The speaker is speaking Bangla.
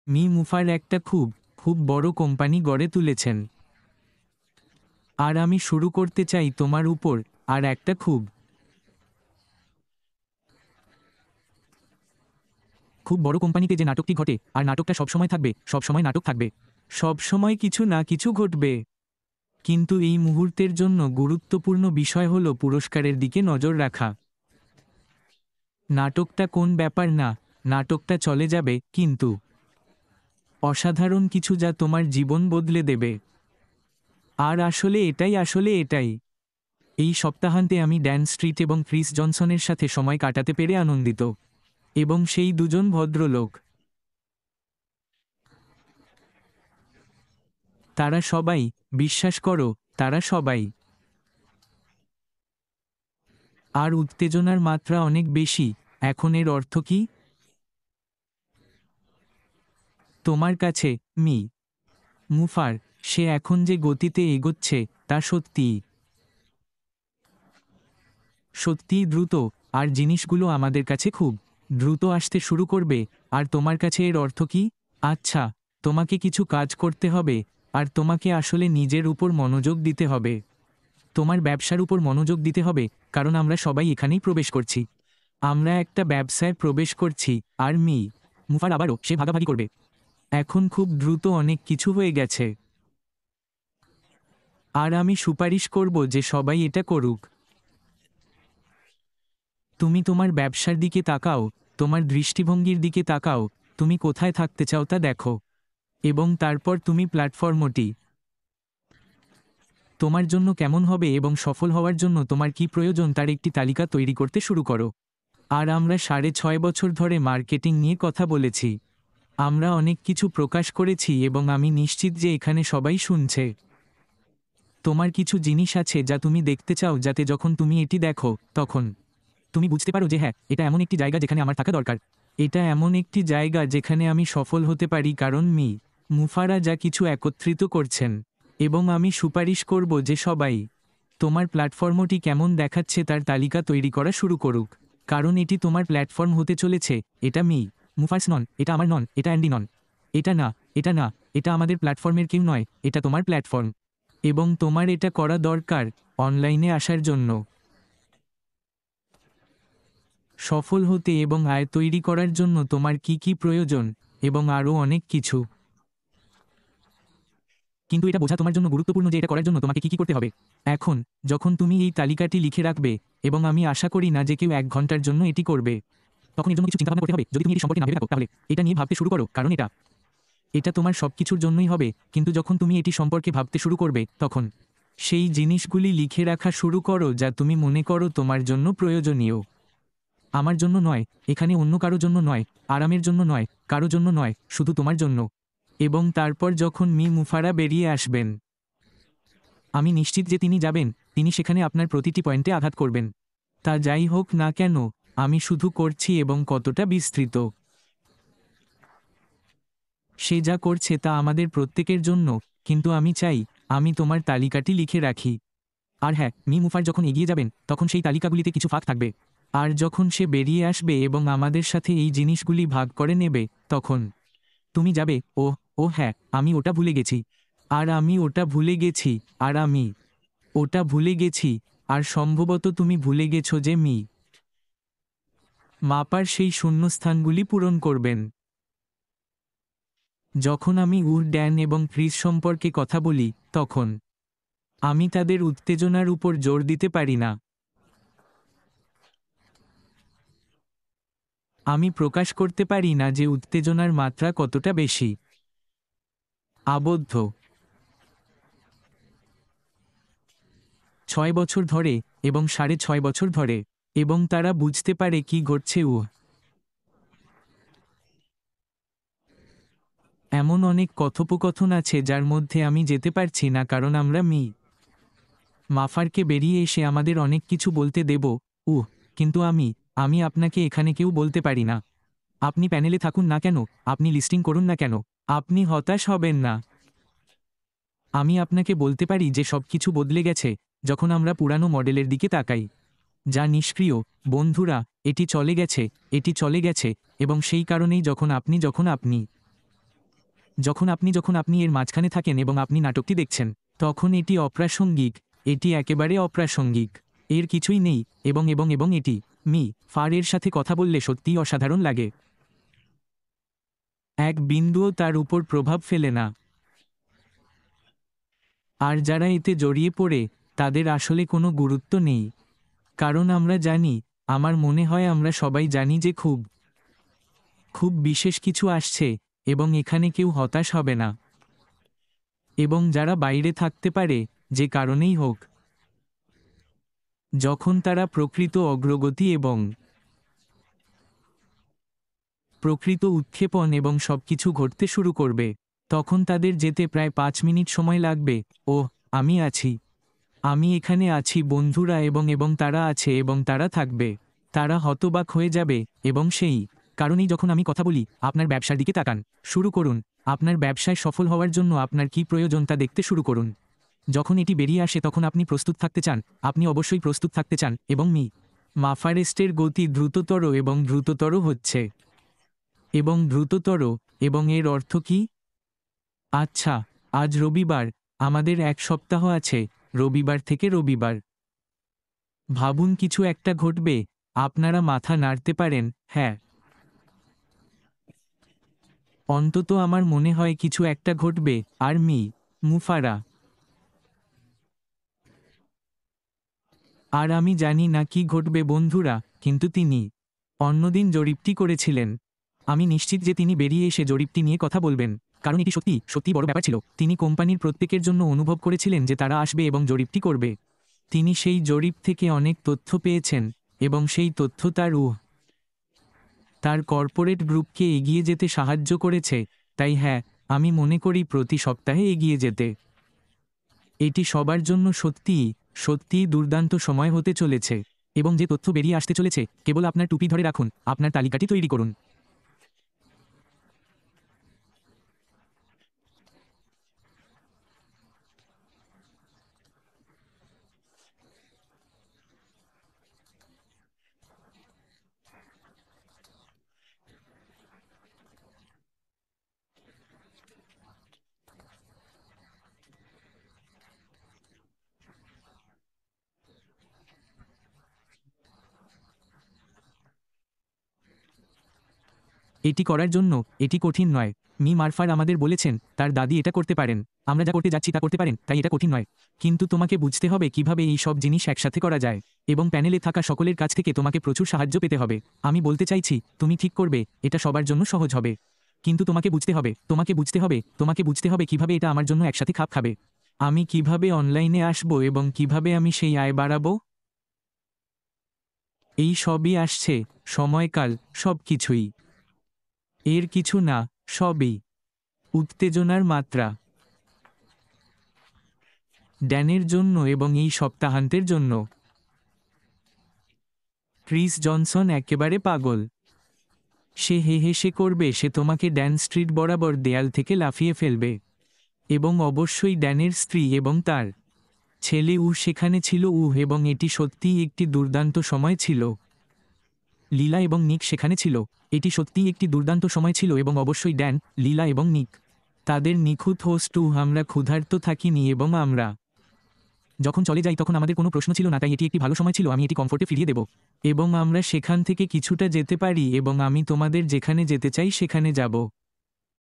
মি মুফার একটা খুব খুব বড় কোম্পানি গড়ে তুলেছেন, আর আমি শুরু করতে চাই তোমার উপর আর একটা খুব খুব বড় কোম্পানিতে যে নাটকটি ঘটে, আর নাটকটা সবসময় থাকবে, সবসময় নাটক থাকবে, সবসময় কিছু না কিছু ঘটবে। কিন্তু এই মুহূর্তের জন্য গুরুত্বপূর্ণ বিষয় হলো পুরস্কারের দিকে নজর রাখা। নাটকটা কোন ব্যাপার না, নাটকটা চলে যাবে, কিন্তু অসাধারণ কিছু যা তোমার জীবন বদলে দেবে। আর আসলে এটাই। এই সপ্তাহান্তে আমি ড্যান স্ট্রিট এবং ক্রিস জনসনের সাথে সময় কাটাতে পেরে আনন্দিত। এবং সেই দুজন ভদ্রলোক, তারা সবাই, বিশ্বাস করো, তারা সবাই। আর উত্তেজনার মাত্রা অনেক বেশি। এখন এর অর্থ কি তোমার কাছে, মি মুফার? সে এখন যে গতিতে এগোচ্ছে তা সত্যিই দ্রুত, আর জিনিসগুলো আমাদের কাছে খুব দ্রুত আসতে শুরু করবে। আর তোমার কাছে এর অর্থ কি? আচ্ছা, তোমাকে কিছু কাজ করতে হবে, আর তোমাকে আসলে নিজের উপর মনোযোগ দিতে হবে। তোমার ব্যবসার উপর মনোযোগ দিতে হবে, কারণ আমরা সবাই এখানেই প্রবেশ করছি। আমরা একটা ব্যবসায় প্রবেশ করছি, আর মুফার আবারও সে ভাগাভাগি করবে। এখন খুব দ্রুত অনেক কিছু হয়ে গেছে, আর আমি সুপারিশ করব যে সবাই এটা করুক। তুমি তোমার ব্যবসার দিকে তাকাও, তোমার দৃষ্টিভঙ্গির দিকে তাকাও, তুমি কোথায় থাকতে চাও তা দেখো। এবং তারপর তুমি প্ল্যাটফর্মটি তোমার জন্য কেমন হবে এবং সফল হওয়ার জন্য তোমার কি প্রয়োজন তার একটি তালিকা তৈরি করতে শুরু করো। আর আমরা 6.5 বছর ধরে মার্কেটিং নিয়ে কথা বলেছি। আমরা অনেক কিছু প্রকাশ করেছি এবং আমি নিশ্চিত যে এখানে সবাই শুনছে। তোমার কিছু জিনিস আছে যা তুমি দেখতে চাও, যাতে যখন তুমি এটি দেখো তখন তুমি বুঝতে পারো যে হ্যাঁ, এটা এমন একটি জায়গা যেখানে আমার থাকা দরকার। এটা এমন একটি জায়গা যেখানে আমি সফল হতে পারি, কারণ মুফারা যা কিছু একত্রিত করছেন। এবং আমি সুপারিশ করব যে সবাই তোমার প্ল্যাটফর্মটি কেমন দেখাচ্ছে তার তালিকা তৈরি করা শুরু করুক। কারণ এটি তোমার প্ল্যাটফর্ম হতে চলেছে। এটা মুফার্স নন, এটা আমার নন, এটা অ্যান্ডি নন, এটা না, এটা না, এটা আমাদের প্ল্যাটফর্মের কেউ নয়, এটা তোমার প্ল্যাটফর্ম। এবং তোমার এটা করা দরকার অনলাইনে আসার জন্য, সফল হতে এবং আয় তৈরি করার জন্য তোমার কি কি প্রয়োজন, এবং আরও অনেক কিছু। কিন্তু এটা বোঝা তোমার জন্য গুরুত্বপূর্ণ যে এটা করার জন্য তোমাকে কি কি করতে হবে। এখন যখন তুমি এই তালিকাটি লিখে রাখবে, এবং আমি আশা করি না যে কেউ 1 ঘন্টার জন্য এটি করবে, তখন এর জন্য কিছু চিন্তাভাবনা করতে হবে। যদি তুমি এটি সম্পর্কে না ভেবে থাকো, তাহলে এটা নিয়ে ভাবতে শুরু করো, কারণ এটা এটা তোমার সব কিছুর জন্যই হবে। কিন্তু যখন তুমি এটি সম্পর্কে ভাবতে শুরু করবে, তখন সেই জিনিসগুলি লিখে রাখা শুরু করো যা তুমি মনে করো তোমার জন্য প্রয়োজনীয়। আমার জন্য নয়, এখানে অন্য কারো জন্য নয়, আরামের জন্য নয়, কারো জন্য নয়, শুধু তোমার জন্য। এবং তারপর যখন মুফারা বেরিয়ে আসবেন, আমি নিশ্চিত যে তিনি যাবেন, তিনি সেখানে আপনার প্রতিটি পয়েন্টে আঘাত করবেন। তা যাই হোক না কেন, আমি শুধু করছি এবং কতটা বিস্তৃত সে যা করছে তা আমাদের প্রত্যেকের জন্য। কিন্তু আমি চাই আমি তোমার তালিকাটি লিখে রাখি। আর হ্যাঁ, মুফার যখন এগিয়ে যাবেন, তখন সেই তালিকাগুলিতে কিছু ফাঁক থাকবে। আর যখন সে বেরিয়ে আসবে এবং আমাদের সাথে এই জিনিসগুলি ভাগ করে নেবে, তখন তুমি যাবে, ও ও হ্যাঁ, আমি ওটা ভুলে গেছি, আর আমি ওটা ভুলে গেছি, আর আমি ওটা ভুলে গেছি। আর সম্ভবত তুমি ভুলে গেছো যে মাপার সেই শূন্যস্থানগুলি পূরণ করবেন। যখন আমি ড্যান এবং ক্রিস সম্পর্কে কথা বলি, তখন আমি তাদের উত্তেজনার উপর জোর দিতে পারি না। আমি প্রকাশ করতে পারি না যে উত্তেজনার মাত্রা কতটা বেশি আবদ্ধ। 6 বছর ধরে, এবং 6.5 বছর ধরে, এবং তারা বুঝতে পারে কি ঘটছে। এমন অনেক কথোপকথন আছে যার মধ্যে আমি যেতে পারছি না, কারণ আমরা মাফারকে বেরিয়ে এসে আমাদের অনেক কিছু বলতে দেব। কিন্তু আমি আপনাকে এখানে কেউ বলতে পারি না। আপনি প্যানেলে থাকুন না কেন, আপনি লিস্টিং করুন না কেন, আপনি হতাশ হবেন না। আমি আপনাকে বলতে পারি যে সব কিছু বদলে গেছে যখন আমরা পুরানো মডেলের দিকে তাকাই, যা নিষ্ক্রিয়। বন্ধুরা, এটি চলে গেছে, এটি চলে গেছে। এবং সেই কারণেই যখন আপনি যখন আপনি এর মাঝখানে থাকেন এবং আপনি নাটকটি দেখছেন, তখন এটি অপ্রাসঙ্গিক, এটি একেবারে অপ্রাসঙ্গিক। এর কিছুই নেই এবং এটি ফারের সাথে কথা বললে সত্যিই অসাধারণ লাগে। এক বিন্দুও তার উপর প্রভাব ফেলে না। আর যারা এতে জড়িয়ে পড়ে তাদের আসলে কোনো গুরুত্ব নেই, কারণ আমরা জানি, আমার মনে হয় আমরা সবাই জানি যে খুব খুব বিশেষ কিছু আসছে এবং এখানে কেউ হতাশ হবে না। এবং যারা বাইরে থাকতে পারে, যে কারণেই হোক, যখন তারা প্রকৃত অগ্রগতি এবং প্রকৃত উৎক্ষেপণ এবং সবকিছু ঘটতে শুরু করবে, তখন তাদের যেতে প্রায় 5 মিনিট সময় লাগবে। ওহ, আমি আছি, আমি এখানে আছি বন্ধুরা, এবং তারা আছে এবং তারা থাকবে। তারা হতবাক হয়ে যাবে এবং সেই কারণেই যখন আমি কথা বলি, আপনার ব্যবসার দিকে তাকান, শুরু করুন। আপনার ব্যবসায় সফল হওয়ার জন্য আপনার কী প্রয়োজন তা দেখতে শুরু করুন। যখন এটি বেরিয়ে আসে তখন আপনি প্রস্তুত থাকতে চান, আপনি অবশ্যই প্রস্তুত থাকতে চান, এবং মাফারেস্টের গতি দ্রুততর এবং দ্রুততর হচ্ছে এবং দ্রুততর। এবং এর অর্থ কী? আচ্ছা, আজ রবিবার, আমাদের 1 সপ্তাহ আছে, রবিবার থেকে রবিবার। ভাবুন কিছু একটা ঘটবে, আপনারা মাথা নাড়তে পারেন, হ্যাঁ। অন্তত আমার মনে হয় কিছু একটা ঘটবে। আর মুফারা। আর আমি জানি না কি ঘটবে বন্ধুরা, কিন্তু তিনি অন্যদিন জরিপটি করেছিলেন। আমি নিশ্চিত যে তিনি বেরিয়ে এসে জরিপটি নিয়ে কথা বলবেন, কারণ এটি সত্যি সত্যি বড় ব্যাপার ছিল। তিনি কোম্পানির প্রত্যেকের জন্য অনুভব করেছিলেন যে তারা আসবে এবং জরিপটি করবে। তিনি সেই জরিপ থেকে অনেক তথ্য পেয়েছেন এবং সেই তথ্য তার কর্পোরেট গ্রুপকে এগিয়ে যেতে সাহায্য করেছে। তাই হ্যাঁ, আমি মনে করি প্রতি সপ্তাহে এগিয়ে যেতে। এটি সবার জন্য সত্যিই সত্যিই দুর্দান্ত সময় হতে চলেছে। এবং যে তথ্য বেরিয়ে আসতে চলেছে, কেবল আপনার টুপি ধরে রাখুন, আপনার তালিকাটি তৈরি করুন। এটি করার জন্য এটি কঠিন নয়। মারফার আমাদের বলেছেন তার দাদি এটা করতে পারেন। আমরা যা করতে যাচ্ছি তা করতে পারেন, তাই এটা কঠিন নয়। কিন্তু তোমাকে বুঝতে হবে কিভাবে এই সব জিনিস একসাথে করা যায়। এবং প্যানেলে থাকা সকলের কাছ থেকে তোমাকে প্রচুর সাহায্য পেতে হবে। আমি বলতে চাইছি, তুমি ঠিক করবে, এটা সবার জন্য সহজ হবে। কিন্তু তোমাকে বুঝতে হবে, তোমাকে বুঝতে হবে কিভাবে এটা আমার জন্য একসাথে খাপ খাবে। আমি কিভাবে অনলাইনে আসব এবং কিভাবে আমি সেই আয় বাড়াবো। এই সবই আসছে, সময়কাল, সব কিছুই। এর কিছু না, সবই উত্তেজনার মাত্রা। ড্যানের জন্য এবং এই সপ্তাহান্তের জন্য। ক্রিস জনসন একেবারে পাগল। সে হেসে করবে, সে তোমাকে ড্যান স্ট্রিট বরাবর দেয়াল থেকে লাফিয়ে ফেলবে। এবং অবশ্যই ড্যানের স্ত্রী এবং তার ছেলে সেখানে ছিল। এবং এটি সত্যিই একটি দুর্দান্ত সময় ছিল। লীলা এবং নিক সেখানে ছিল। এটি সত্যিই একটি দুর্দান্ত সময় ছিল এবং অবশ্যই ড্যান, লীলা এবং নিক, তাদের নিখুঁত হোস্ট। আমরা ক্ষুধার্ত থাকিনি এবং আমরা যখন চলে যাই তখন আমাদের কোনো প্রশ্ন ছিল না, তাই এটি একটি ভালো সময় ছিল। আমি এটি কমফোর্টে ফিরিয়ে দেব এবং আমরা সেখান থেকে কিছুটা যেতে পারি এবং আমি তোমাদের যেখানে যেতে চাই সেখানে যাব।